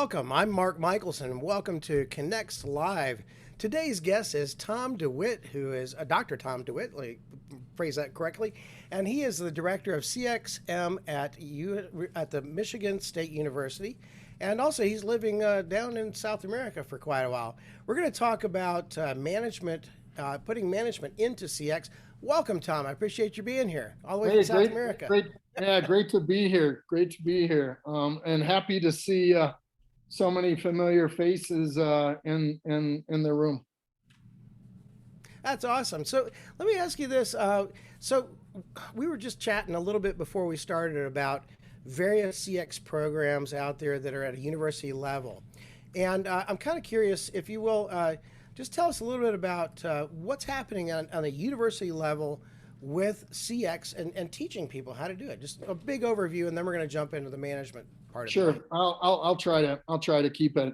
Welcome. I'm Mark Michelson, and welcome to Connects Live. Today's guest is Tom DeWitt, who is Dr. Tom DeWitt, let me phrase that correctly, and he is the director of CXM at the Michigan State University, and also he's living down in South America for quite a while. We're going to talk about management, putting management into CX. Welcome, Tom. I appreciate you being here, all the way from South America. Great to be here. Great to be here, and happy to see so many familiar faces in the room. That's awesome. So let me ask you this. So we were just chatting a little bit before we started about various CX programs out there that are at a university level. And I'm kind of curious, if you will, just tell us a little bit about what's happening on a university level with CX and teaching people how to do it. Just a big overview, and then we're going to jump into the management part of it. Sure, I'll try to keep it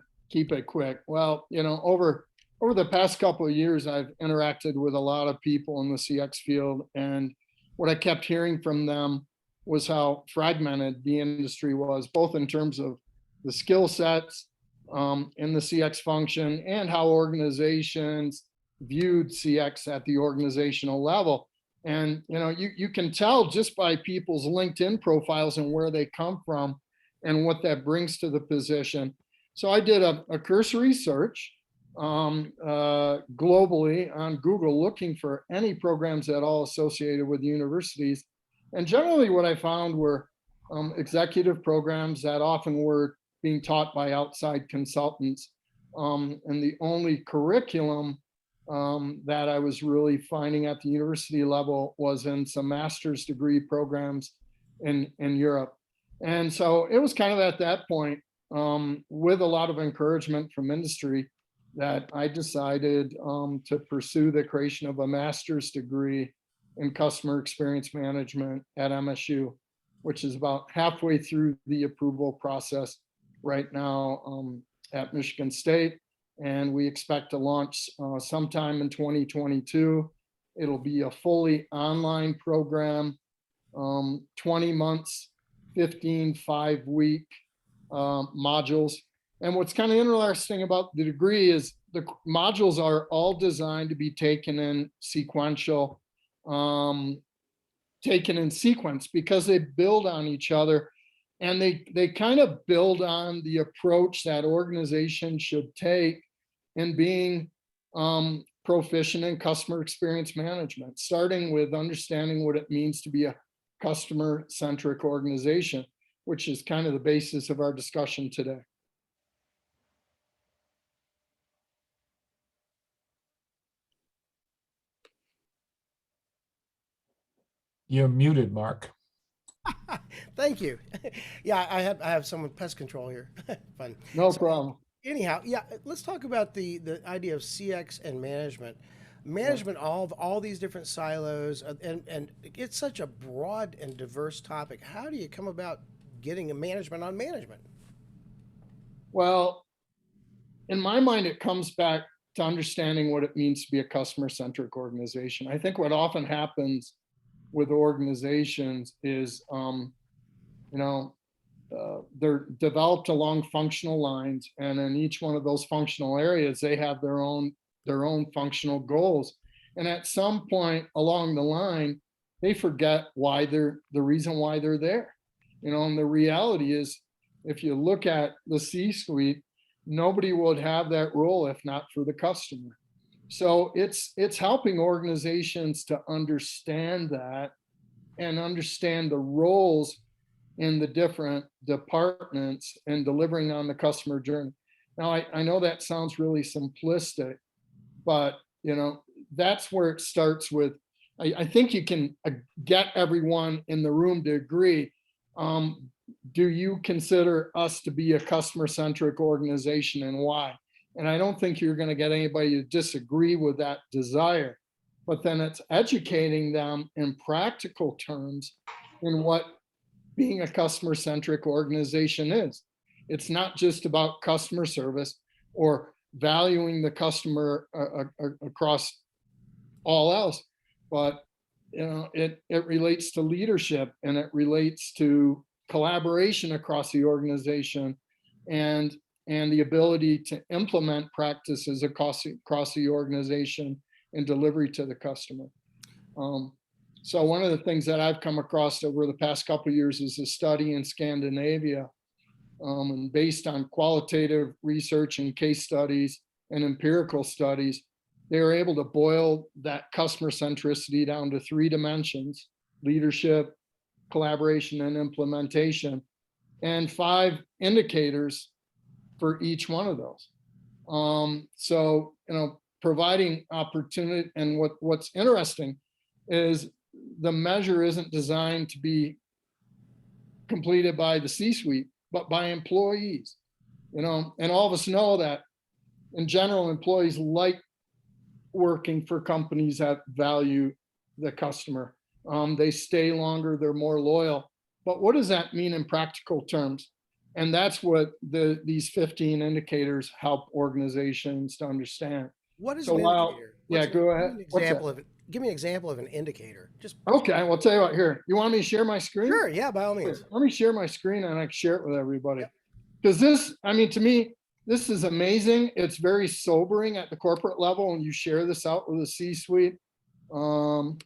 quick. Well, over the past couple of years, I've interacted with a lot of people in the CX field, and what I kept hearing from them was how fragmented the industry was, both in terms of the skill sets in the CX function and how organizations viewed CX at the organizational level. And you can tell just by people's LinkedIn profiles and where they come from and what that brings to the position. So I did a cursory search globally on Google, looking for any programs at all associated with universities. And generally what I found were executive programs that often were being taught by outside consultants. And the only curriculum that I was really finding at the university level was in some master's degree programs in Europe. And so it was kind of at that point, with a lot of encouragement from industry, that I decided to pursue the creation of a master's degree in customer experience management at MSU, which is about halfway through the approval process right now at Michigan State. And we expect to launch sometime in 2022. It'll be a fully online program, 20 months, 15 5-week modules. And what's kind of interesting about the degree is the modules are all designed to be taken in sequence because they build on each other, and they kind of build on the approach that organizations should take in being proficient in customer experience management, starting with understanding what it means to be a customer-centric organization, which is kind of the basis of our discussion today. You're muted, Mark. Thank you. Yeah, I have someone pest control here. Fun. No problem. Anyhow, yeah, let's talk about the idea of CX and management. Management, all of all these different silos, and it's such a broad and diverse topic. How do you come about getting a management on management? Well, in my mind, it comes back to understanding what it means to be a customer-centric organization. I think what often happens with organizations is, they're developed along functional lines, and in each one of those functional areas, they have their own functional goals. And at some point along the line, they forget the reason why they're there. And the reality is, if you look at the C-suite, nobody would have that role if not for the customer. So it's helping organizations to understand that and understand the roles in the different departments and delivering on the customer journey. Now, I know that sounds really simplistic, but that's where it starts with. I think you can get everyone in the room to agree. Do you consider us to be a customer-centric organization, and why? And I don't think you're going to get anybody to disagree with that desire, but then it's educating them in practical terms in what being a customer-centric organization is. It's not just about customer service or valuing the customer across all else, but it relates to leadership, and it relates to collaboration across the organization, and and the ability to implement practices across the organization and delivery to the customer. So one of the things that I've come across over the past couple of years is a study in Scandinavia, and based on qualitative research and case studies and empirical studies, they were able to boil that customer centricity down to 3 dimensions: leadership, collaboration, and implementation, and 5 indicators for each one of those. So, providing opportunity. And what's interesting is the measure isn't designed to be completed by the C-suite, but by employees, and all of us know that in general, employees like working for companies that value the customer. They stay longer, they're more loyal. But what does that mean in practical terms? And that's what these 15 indicators help organizations to understand. What is So an while, indicator? yeah, go ahead. Give me an example of an indicator. Just Okay, well, I'll tell you what, here. You want me to share my screen? sure, yeah, by all Here, means. let me share my screen and I can share it with everybody. Yep. Because this, to me, this is amazing. It's very sobering at the corporate level when you share this out with the C-suite. So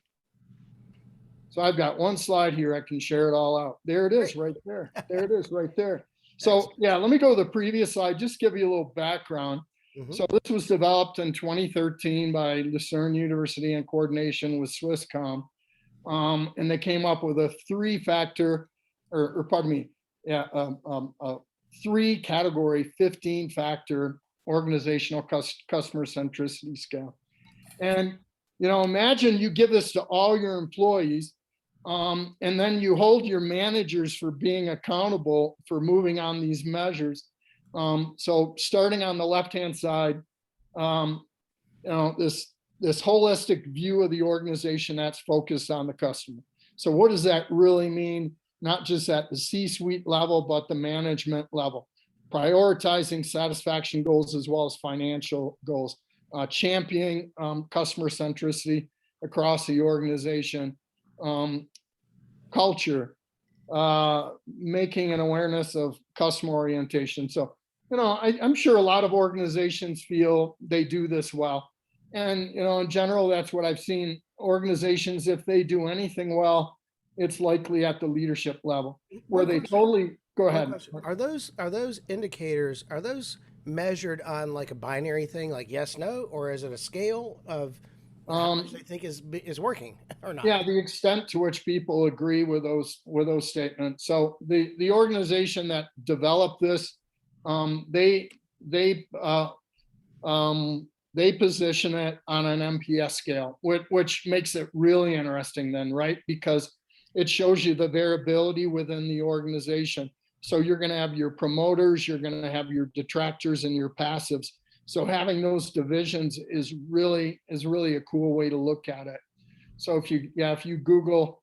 I've got one slide here. I can share it all out. There it is right there. There it is right there. So yeah, let me go to the previous slide, just give you a little background. Mhm. So this was developed in 2013 by Lucerne University in coordination with Swisscom. And they came up with a 3-factor, or pardon me, yeah, 3-category, 15-factor organizational customer centricity scale. And, imagine you give this to all your employees, and then you hold your managers for being accountable for moving on these measures. So starting on the left-hand side, this holistic view of the organization that's focused on the customer. So what does that really mean? Not just at the C-suite level, but the management level. Prioritizing satisfaction goals as well as financial goals. Championing customer centricity across the organization. Culture. Making an awareness of customer orientation. So, I'm sure a lot of organizations feel they do this well. And, in general, that's what I've seen. Organizations, if they do anything well, it's likely at the leadership level where they totally go ahead. Are those indicators, are those measured on like a binary thing, like yes, no, or is it a scale of how much they think is working or not? Yeah, the extent to which people agree with those statements. So the organization that developed this, they position it on an MPS scale, which makes it really interesting then, right? Because it shows you the variability within the organization. So you're going to have your promoters, you're going to have your detractors and your passives. So having those divisions is really a cool way to look at it. So if you Google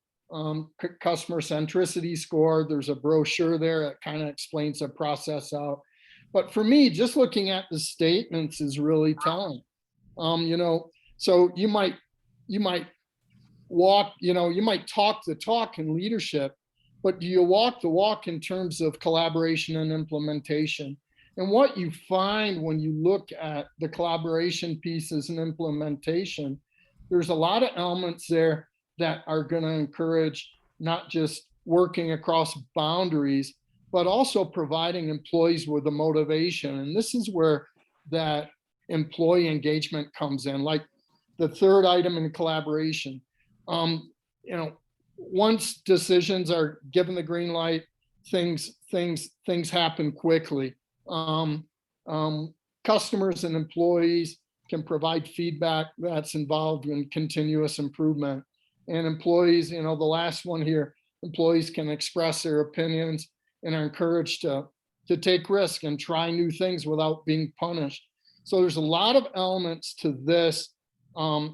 customer centricity score, there's a brochure there that kind of explains the process out. But for me, just looking at the statements is really telling. So you might walk, you might talk the talk in leadership, but do you walk the walk in terms of collaboration and implementation? And what you find when you look at the collaboration pieces and implementation, there's a lot of elements there that are going to encourage not just working across boundaries, but also providing employees with a motivation. And this is where that employee engagement comes in, like the third item in collaboration. Once decisions are given the green light, things happen quickly. Customers and employees can provide feedback that's involved in continuous improvement. And employees, the last one here, employees can express their opinions and are encouraged to take risk and try new things without being punished. So there's a lot of elements to this,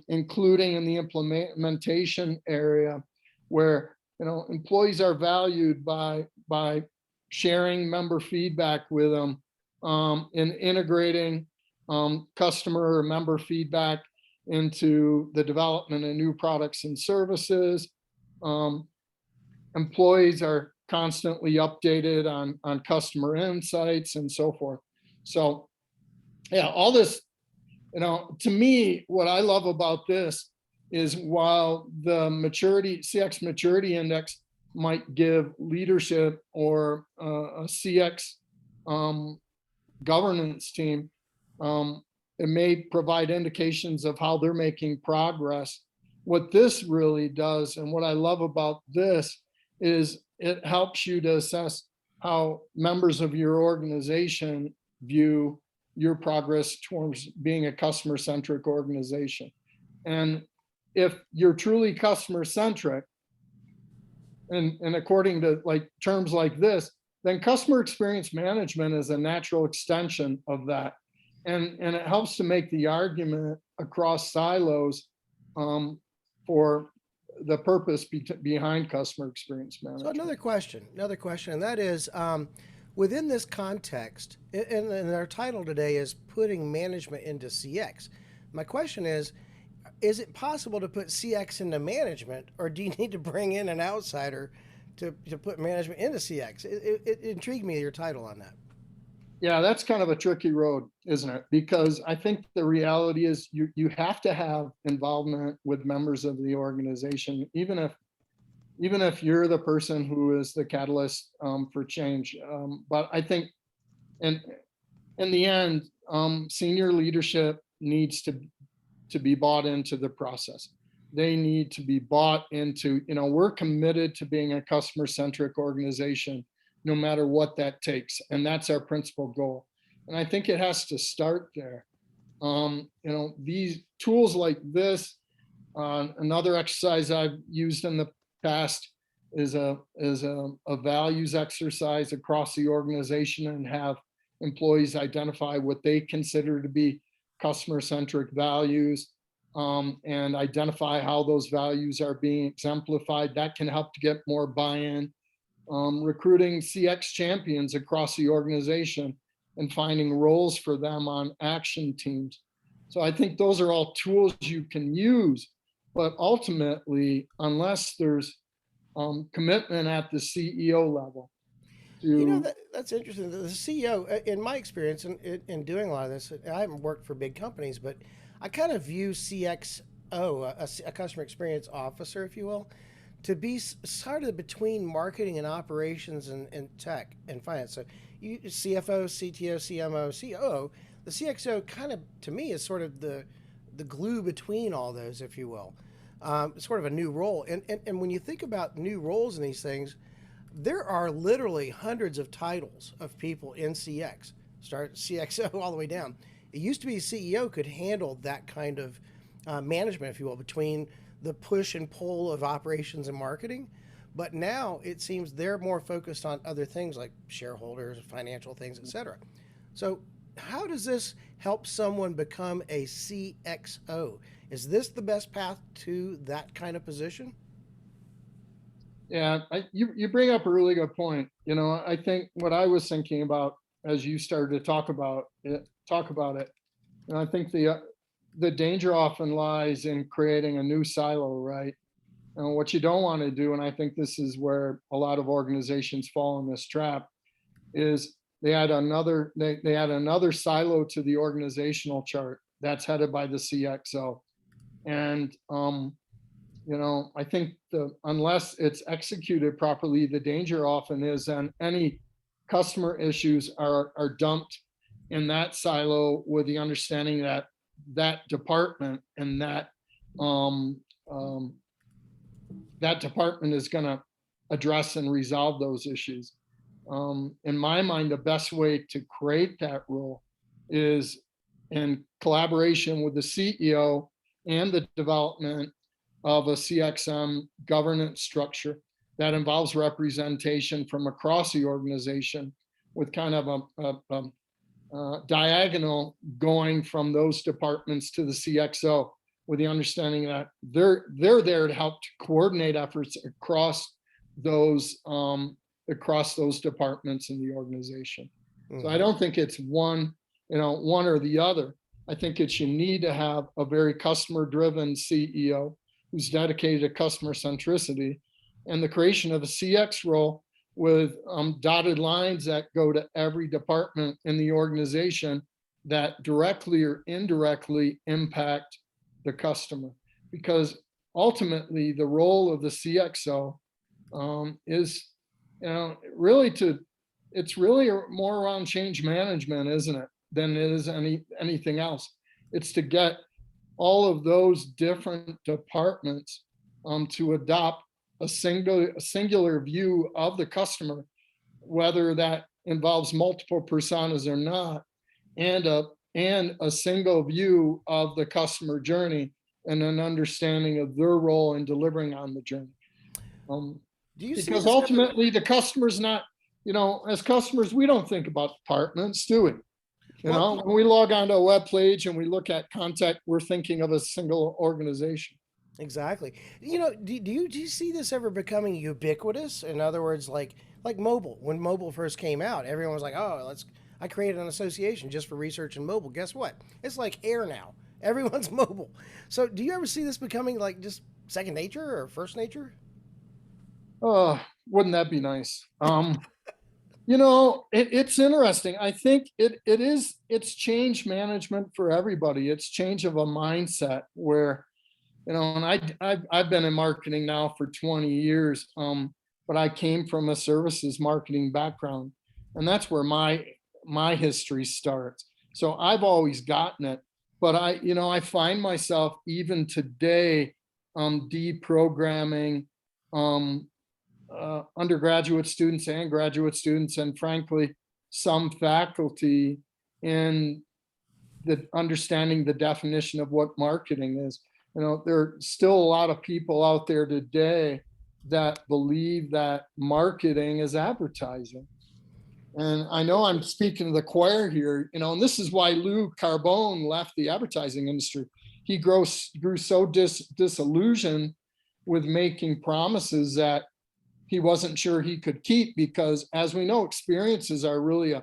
including in the implementation area, where employees are valued by sharing member feedback with them, and integrating customer or member feedback into the development of new products and services. Employees are constantly updated on customer insights and so forth. So yeah, all this, to me, what I love about this is while the CX maturity index might give leadership or a CX governance team, it may provide indications of how they're making progress. What this really does, and what I love about this, is it helps you to assess how members of your organization view your progress towards being a customer-centric organization. And if you're truly customer-centric, and according to terms like this, then customer experience management is a natural extension of that. And it helps to make the argument across silos for the purpose behind customer experience So management. another question, and that is, within this context, and our title today is Putting Management into CX. My question is it possible to put CX into management, or do you need to bring in an outsider to put management into CX? It intrigued me, your title on that. Yeah, that's kind of a tricky road, isn't it? Because I think the reality is you have to have involvement with members of the organization, even if you're the person who is the catalyst for change. But I think in the end, senior leadership needs to be bought into the process. They need to be bought into, we're committed to being a customer-centric organization, no matter what that takes. And that's our principal goal. And I think it has to start there. These tools like this, another exercise I've used in the past is a values exercise across the organization, and have employees identify what they consider to be customer-centric values, and identify how those values are being exemplified. That can help to get more buy-in. Recruiting CX champions across the organization and finding roles for them on action teams. So I think those are all tools you can use, but ultimately, unless there's commitment at the CEO level. That's interesting. The CEO, in my experience in doing a lot of this, I haven't worked for big companies, but I kind of view CXO, a customer experience officer, if you will, to be sort of between marketing and operations and tech and finance. So you CFO, CTO, CMO, COO, the CXO kind of, to me, is sort of the glue between all those, if you will. Sort of a new role. And when you think about new roles in these things, there are literally hundreds of titles of people in CX, start CXO all the way down. It used to be CEO could handle that kind of management, if you will, between the push and pull of operations and marketing. But now it seems they're more focused on other things like shareholders, financial things, et cetera. So how does this help someone become a CXO? Is this the best path to that kind of position? Yeah, you bring up a really good point. I think what I was thinking about as you started to talk about it, and I think the danger often lies in creating a new silo, right? And what you don't want to do, and I think this is where a lot of organizations fall in this trap, is they add another silo to the organizational chart that's headed by the CXO. And I think unless it's executed properly, the danger often is then any customer issues are dumped in that silo, with the understanding that that department and that department is going to address and resolve those issues. In my mind, the best way to create that role is in collaboration with the CEO and the development of a CXM governance structure that involves representation from across the organization, with kind of a diagonal going from those departments to the CXO, with the understanding that they're there to help to coordinate efforts across those departments in the organization. Mm-hmm. So I don't think it's one or the other. I think you need to have a very customer-driven CEO who's dedicated to customer centricity, and the creation of a CX role with dotted lines that go to every department in the organization that directly or indirectly impact the customer. Because ultimately the role of the CXO is, it's really more around change management, isn't it, than it is anything else. It's to get all of those different departments to adopt a singular view of the customer, whether that involves multiple personas or not, and a single view of the customer journey and an understanding of their role in delivering on the journey. Because ultimately the customer's not, as customers, we don't think about departments, do we? When we log onto a web page and we look at contact, we're thinking of a single organization. Exactly. Do you see this ever becoming ubiquitous? In other words, like mobile. When mobile first came out, everyone was like, "Oh, I created an association just for research and mobile." Guess what? It's like air now. Everyone's mobile. So, do you ever see this becoming like just second nature or first nature? Oh, wouldn't that be nice? It's interesting. I think it's change management for everybody. It's change of a mindset where, and I've been in marketing now for 20 years, but I came from a services marketing background, and that's where my history starts. So I've always gotten it, but I find myself even today deprogramming undergraduate students and graduate students, and frankly, some faculty in the understanding the definition of what marketing is. There are still a lot of people out there today that believe that marketing is advertising. And I know I'm speaking to the choir here, and this is why Lou Carbone left the advertising industry. He grew so disillusioned with making promises that he wasn't sure he could keep, because as we know, experiences are really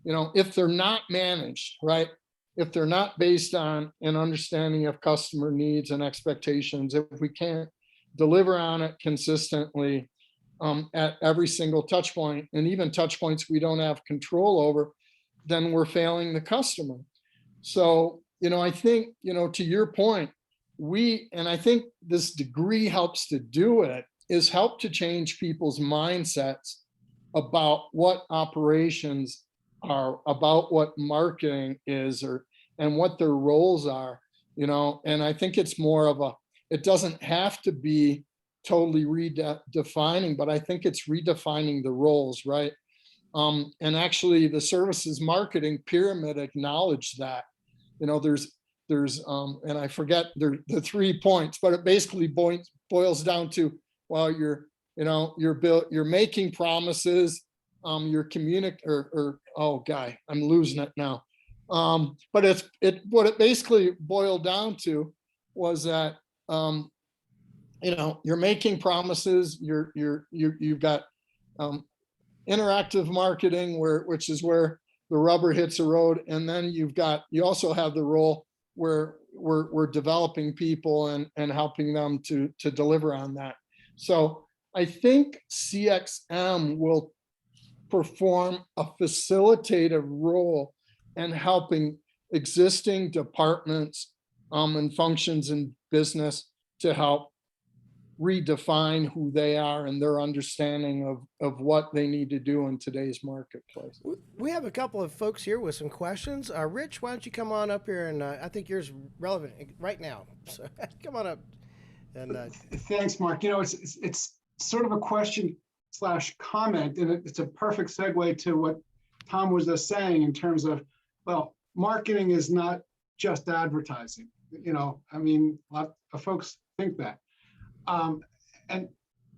if they're not managed, right? If they're not based on an understanding of customer needs and expectations, if we can't deliver on it consistently at every single touch point, and even touch points we don't have control over, then we're failing the customer. So, I think, to your point, and I think this degree helps to do it, is help to change people's mindsets about what operations are, about what marketing is, and what their roles are, and I think it's more of it doesn't have to be totally redefining, but I think it's redefining the roles, right? And actually the services marketing pyramid acknowledged that, there's and I forget the 3 points, but it basically boils down to, well, you're making promises, you're I'm losing it now. But what it basically boiled down to was that, you're making promises, you've got interactive marketing, which is where the rubber hits the road, and then you also have the role where we're developing people and helping them to deliver on that. So I think CXM will perform a facilitative role in helping existing departments and functions in business to help redefine who they are and their understanding of what they need to do in today's marketplace. We have a couple of folks here with some questions. Rich, why don't you come on up here, and I think yours relevant right now. So come on up. And thanks, Mark. It's sort of a question / comment, and it's a perfect segue to what Tom was just saying in terms of, well, marketing is not just advertising. A lot of folks think that. And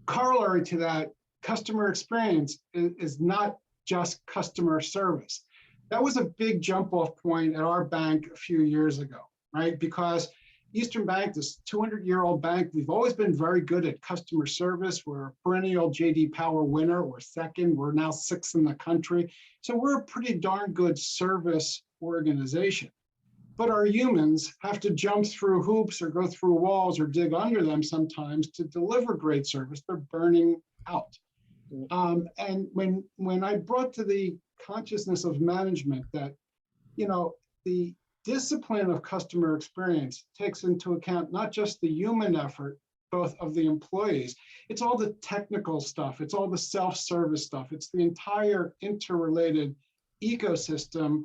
corollary to that, customer experience is not just customer service. That was a big jump off point at our bank a few years ago, right? Because Eastern Bank, this 200-year-old bank, we've always been very good at customer service. We're a perennial J.D. Power winner. We're second. We're now 6th in the country. So we're a pretty darn good service organization. But our humans have to jump through hoops or go through walls or dig under them sometimes to deliver great service. They're burning out. And when I brought to the consciousness of management that, the discipline of customer experience takes into account not just the human effort, both of the employees, it's all the technical stuff, it's all the self-service stuff, it's the entire interrelated ecosystem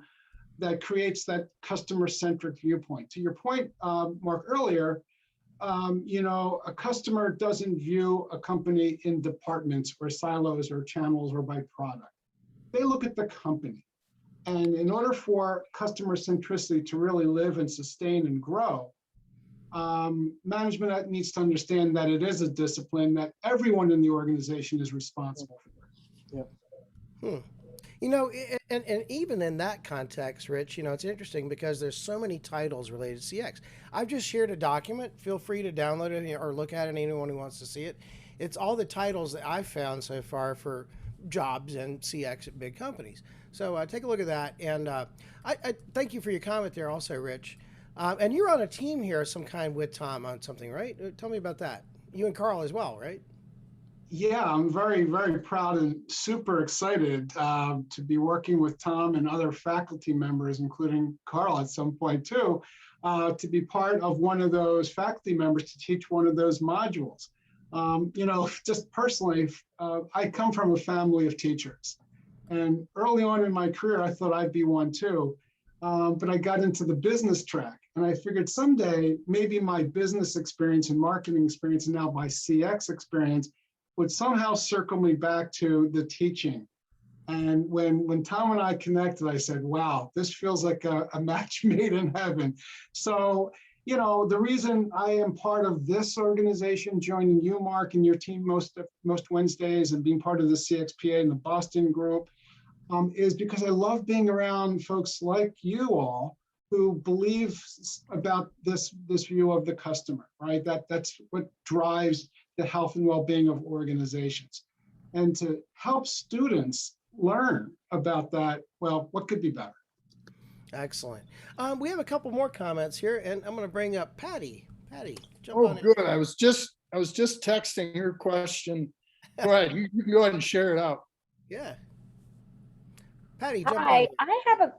that creates that customer-centric viewpoint. To your point, Mark, earlier, a customer doesn't view a company in departments or silos or channels or by product. They look at the company. And in order for customer centricity to really live and sustain and grow, management needs to understand that it is a discipline that everyone in the organization is responsible for. Yep. And even in that context, Rich, it's interesting because there's so many titles related to CX. I've just shared a document. Feel free to download it or look at it, anyone who wants to see it. It's all the titles that I've found so far for jobs and CX at big companies. So take a look at that. And I thank you for your comment there also, Rich. And you're on a team here of some kind with Tom on something, right? Tell me about that. You and Carl as well, right? Yeah, I'm very, very proud and super excited to be working with Tom and other faculty members, including Carl at some point too, to be part of one of those faculty members to teach one of those modules. Just personally, I come from a family of teachers. And early on in my career, I thought I'd be one too. But I got into the business track and I figured someday maybe my business experience and marketing experience and now my CX experience would somehow circle me back to the teaching. And when Tom and I connected, I said, wow, this feels like a match made in heaven. So, the reason I am part of this organization, joining you, Mark, and your team most Wednesdays and being part of the CXPA and the Boston group is because I love being around folks like you all who believe about this view of the customer, right? That's what drives the health and well-being of organizations. And to help students learn about that, well, what could be better? Excellent. We have a couple more comments here, and I'm going to bring up Patty. Patty, jump Oh, on good. I was just texting your question. Go ahead. You can go ahead and share it out. Yeah. Patty, jump Hi, on. I have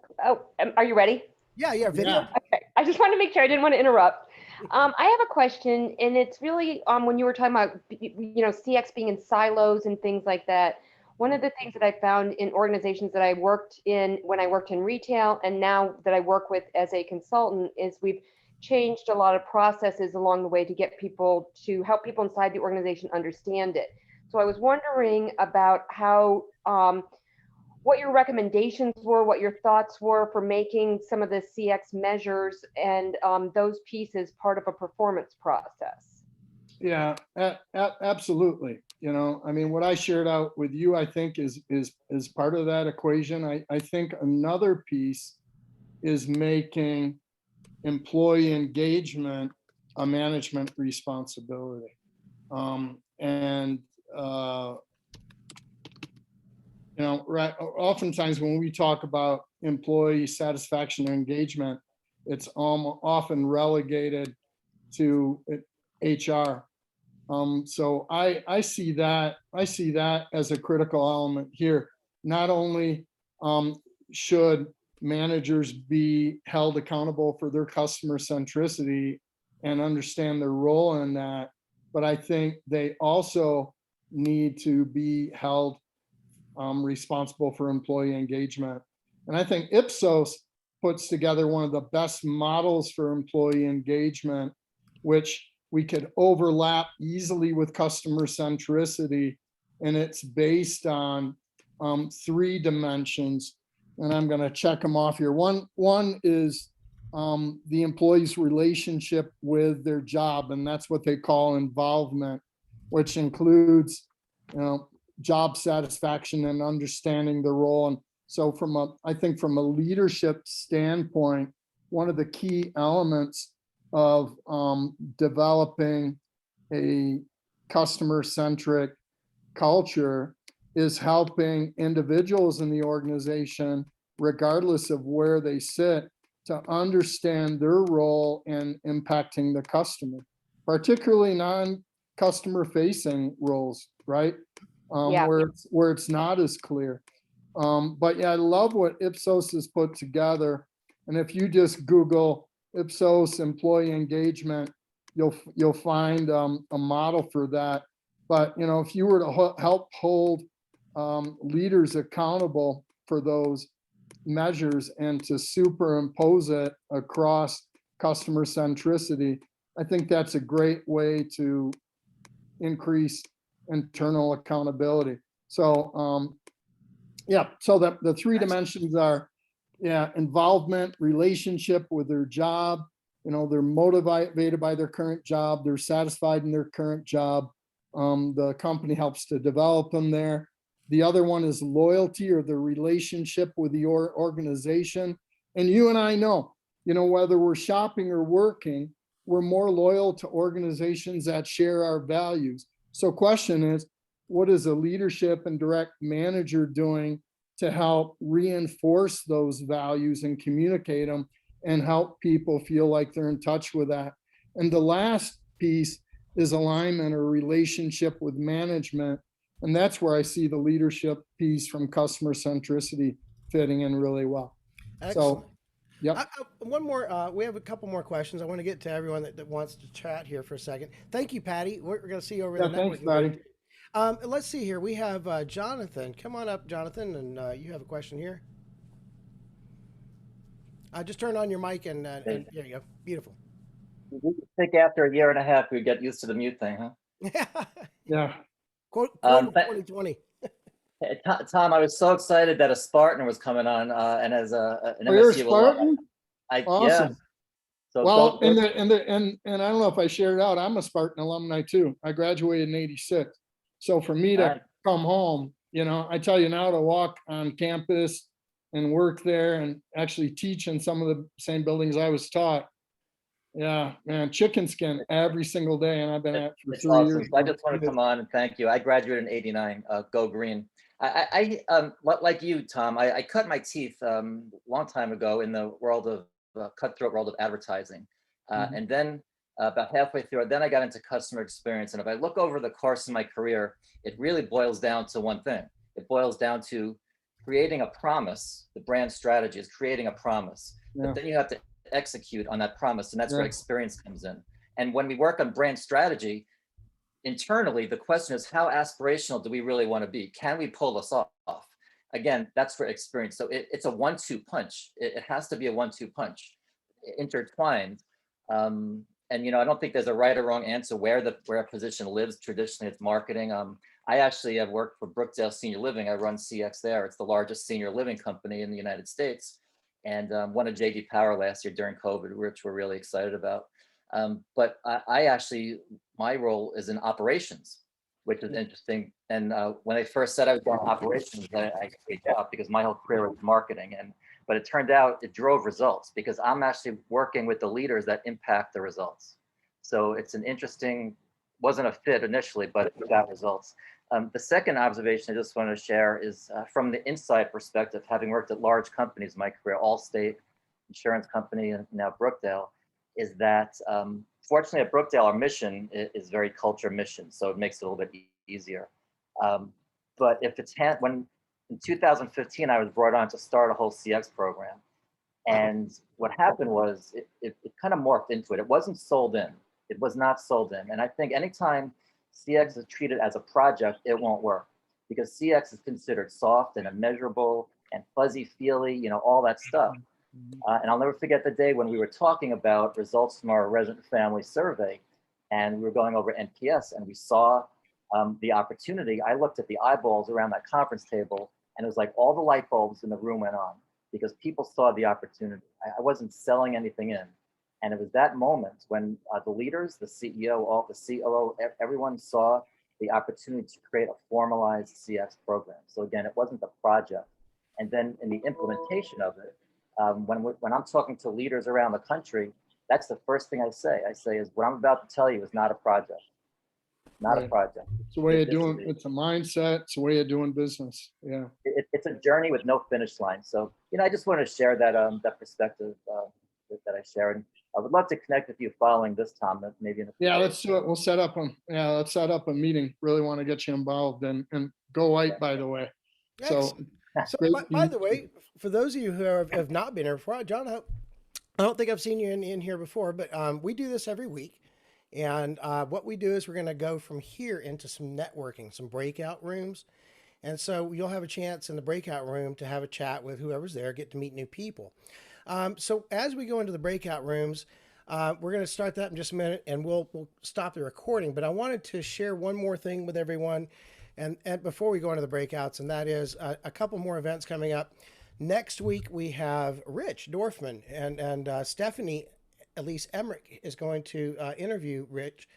are you ready? Yeah, video. Yeah. Okay, I just wanted to make sure I didn't want to interrupt. I have a question, and it's really when you were talking about CX being in silos and things like that. One of the things that I found in organizations that I worked in when I worked in retail and now that I work with as a consultant is we've changed a lot of processes along the way to get people to help people inside the organization understand it. So I was wondering about how what your recommendations were, what your thoughts were for making some of the CX measures and those pieces part of a performance process. Yeah, absolutely. What I shared out with you, I think is part of that equation. I think another piece is making employee engagement a management responsibility. Right. Oftentimes when we talk about employee satisfaction and engagement, it's often relegated to HR. So I see that as a critical element here. Not only should managers be held accountable for their customer centricity and understand their role in that, but I think they also need to be held responsible for employee engagement. And I think Ipsos puts together one of the best models for employee engagement, which we could overlap easily with customer centricity. And it's based on 3 dimensions. And I'm going to check them off here. One is the employee's relationship with their job, and that's what they call involvement, which includes, job satisfaction and understanding the role. And so I think from a leadership standpoint, one of the key elements of developing a customer-centric culture is helping individuals in the organization, regardless of where they sit, to understand their role in impacting the customer, particularly non-customer facing roles, right? Yeah. where it's not as clear. But yeah, I love what Ipsos has put together. And if you just Google Ipsos employee engagement, you'll find a model for that. But you know, if you were to help hold leaders accountable for those measures and to superimpose it across customer centricity, I think that's a great way to increase internal accountability. So yeah, so the three dimensions are, yeah, involvement, relationship with their job, you know, they're motivated by their current job, they're satisfied in their current job. The company helps to develop them there. The other one is loyalty, or the relationship with the organization. And you and I know, you know, whether we're shopping or working, we're more loyal to organizations that share our values. So question is, what is a leadership and direct manager doing to help reinforce those values and communicate them and help people feel like they're in touch with that? And the last piece is alignment or relationship with management. And that's where I see the leadership piece from customer centricity fitting in really well. Excellent. So, yep. One more, we have a couple more questions. I want to get to everyone that wants to chat here for a second. Thank you, Patty. We're going to see you over Yeah, the thanks, networking. Patty. Let's see here. We have Jonathan. Come on up, Jonathan, and you have a question here. Just turn on your mic and there you go. Beautiful. I think after a year and a half, we get used to the mute thing, huh? Yeah. Quote 2020. Tom, I was so excited that a Spartan was coming on, and as an You're a MSU alum, Spartan? Awesome. yeah. So Well, and I don't know if I shared it out, I'm a Spartan alumni too. I graduated in '86. So for me to come home, you know, I tell you now, to walk on campus and work there and actually teach in some of the same buildings I was taught. Yeah, man, chicken skin every single day, and I've been at it for 3 awesome. years. So I just want to come on and thank you. I graduated in '89. Go Green. Like you, Tom, I cut my teeth a long time ago in the world of cutthroat world of advertising, and then about halfway through, then I got into customer experience. And if I look over the course of my career, it really boils down to one thing. It boils down to creating a promise. The brand strategy is creating a promise, but then you have to execute on that promise, and that's where experience comes in. And when we work on brand strategy internally, the question is, how aspirational do we really want to be? Can we pull this off? Again, that's for experience. So it's a 1-2 punch. It has to be a 1-2 punch, intertwined. And you know, I don't think there's a right or wrong answer where a position lives. Traditionally, it's marketing. I actually have worked for Brookdale Senior Living. I run CX there. It's the largest senior living company in the United States, and won a JD Power last year during COVID, which we're really excited about. But I actually, my role is in operations, which is interesting. And when I first said I was doing operations, I freaked out because my whole career was marketing. But it turned out it drove results because I'm actually working with the leaders that impact the results. So it's an interesting, wasn't a fit initially, but it got results. The second observation I just want to share is from the inside perspective, having worked at large companies in my career, Allstate, insurance company, and now Brookdale, is that fortunately at Brookdale, our mission is very culture mission, so it makes it a little bit easier. But if it's when in 2015, I was brought on to start a whole CX program. And what happened was it kind of morphed into it. It wasn't sold in. It was not sold in. And I think anytime CX is treated as a project, it won't work, because CX is considered soft and immeasurable and fuzzy feely, you know, all that stuff. And I'll never forget the day when we were talking about results from our resident family survey, and we were going over NPS, and we saw the opportunity. I looked at the eyeballs around that conference table, and it was like all the light bulbs in the room went on because people saw the opportunity. I wasn't selling anything in. And it was that moment when the leaders, the CEO, all the COO, everyone saw the opportunity to create a formalized CX program. So again, it wasn't a project. And then in the implementation of it, when I'm talking to leaders around the country, that's the first thing I say. I say is, what I'm about to tell you is not a project. Not a project. It's a way of doing, it's a mindset, it's a way of doing business. Yeah. It's a journey with no finish line. So, you know, I just wanted to share that that perspective that I shared. I would love to connect with you following this, Tom, maybe in a few Yeah, days. let's do it. Let's set up a meeting. Really want to get you involved, and go white, by the way. So Excellent. So, great. by the way, for those of you who have not been here before, John, I don't think I've seen you in here before, but we do this every week. And what we do is we're going to go from here into some networking, some breakout rooms. And so you'll have a chance in the breakout room to have a chat with whoever's there, get to meet new people. So as we go into the breakout rooms, we're going to start that in just a minute, and we'll stop the recording. But I wanted to share one more thing with everyone, and before we go into the breakouts, and that is a couple more events coming up. Next week we have Rich Dorfman and Stephanie Elise Emmerich is going to interview Rich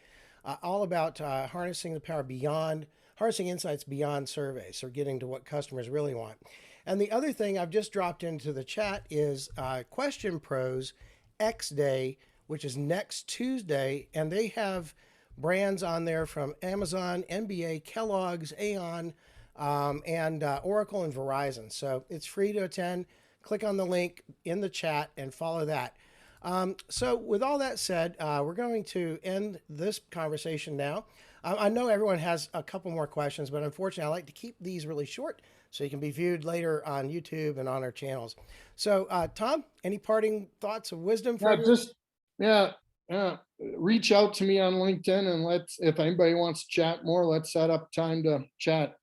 all about harnessing the power beyond, harnessing insights beyond surveys, or getting to what customers really want. And the other thing I've just dropped into the chat is Question Pros X Day, which is next Tuesday, and they have brands on there from Amazon, NBA, Kellogg's, Aon, and Oracle and Verizon. So it's free to attend. Click on the link in the chat and follow that. So with all that said, we're going to end this conversation now. I know everyone has a couple more questions, but unfortunately I like to keep these really short so you can be viewed later on YouTube and on our channels. So Tom, any parting thoughts of wisdom for everyone? Reach out to me on LinkedIn, and if anybody wants to chat more, let's set up time to chat.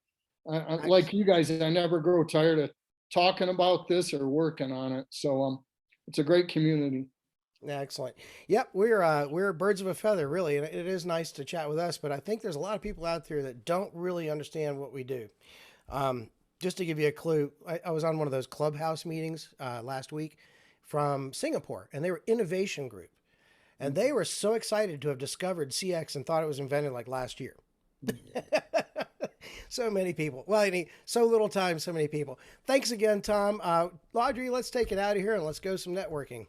Like you guys, I never grow tired of talking about this or working on it. So it's a great community. Excellent. Yep, we're birds of a feather, really, and it is nice to chat with us. But I think there's a lot of people out there that don't really understand what we do. Just to give you a clue, I was on one of those clubhouse meetings last week from Singapore, and they were innovation group, and they were so excited to have discovered CX and thought it was invented like last year. So many people. Well, I mean, so little time, so many people. Thanks again, Tom. Audrey, let's take it out of here and let's go some networking.